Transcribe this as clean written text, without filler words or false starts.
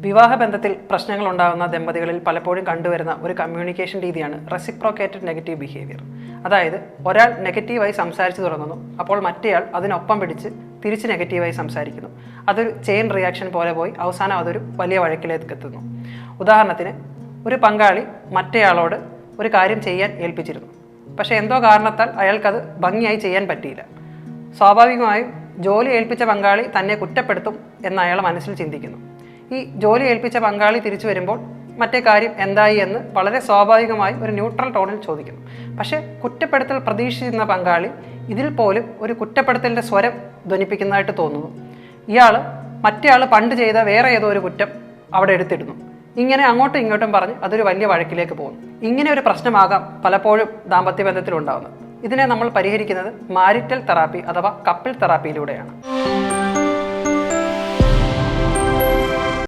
വിവാഹബന്ധത്തിൽ പ്രശ്നങ്ങൾ ഉണ്ടാകുന്ന ദമ്പതികളിൽ പലപ്പോഴും കണ്ടുവരുന്ന ഒരു കമ്മ്യൂണിക്കേഷൻ രീതിയാണ് റെസിപ്രോക്കേറ്റഡ് നെഗറ്റീവ് ബിഹേവിയർ. അതായത് ഒരാൾ നെഗറ്റീവായി സംസാരിച്ചു തുടങ്ങുന്നു, അപ്പോൾ മറ്റേയാൾ അതിനൊപ്പം പിടിച്ച് തിരിച്ച് നെഗറ്റീവായി സംസാരിക്കുന്നു. അതൊരു ചെയിൻ റിയാക്ഷൻ പോലെ പോയി അവസാനം അതൊരു വലിയ വഴക്കിലേക്ക് എത്തുന്നു. ഉദാഹരണത്തിന്, ഒരു പങ്കാളി മറ്റേയാളോട് ഒരു കാര്യം ചെയ്യാൻ ഏൽപ്പിച്ചിരുന്നു. പക്ഷേ എന്തോ കാരണത്താൽ അയാൾക്കത് ഭംഗിയായി ചെയ്യാൻ പറ്റിയില്ല. സ്വാഭാവികമായും ജോലി ഏൽപ്പിച്ച പങ്കാളി തന്നെ കുറ്റപ്പെടുത്തും എന്ന് അയാൾ മനസ്സിൽ ചിന്തിക്കുന്നു. ഈ ജോലി ഏൽപ്പിച്ച പങ്കാളി തിരിച്ചു വരുമ്പോൾ മറ്റേ കാര്യം എന്തായി എന്ന് വളരെ സ്വാഭാവികമായി ഒരു ന്യൂട്രൽ ടോണിൽ ചോദിക്കുന്നു. പക്ഷേ കുറ്റപ്പെടുത്തൽ പ്രതീക്ഷിച്ചിരുന്ന പങ്കാളി ഇതിൽ പോലും ഒരു കുറ്റപ്പെടുത്തലിൻ്റെ സ്വരം ധ്വനിപ്പിക്കുന്നതായിട്ട് തോന്നുന്നു. മറ്റേയാൾ പണ്ട് ചെയ്ത വേറെ ഏതോ ഒരു കുറ്റം അവിടെ എടുത്തിടുന്നു. ഇങ്ങനെ അങ്ങോട്ടും ഇങ്ങോട്ടും പറഞ്ഞ് അതൊരു വലിയ വഴക്കിലേക്ക് പോകുന്നു. ഇങ്ങനെ ഒരു പ്രശ്നമാകാം പലപ്പോഴും ദാമ്പത്യ ബന്ധത്തിലുണ്ടാകുന്നത്. ഇതിനെ നമ്മൾ പരിഹരിക്കുന്നത് മാരിറ്റൽ തെറാപ്പി അഥവാ കപ്പിൾ തെറാപ്പിയിലൂടെയാണ്.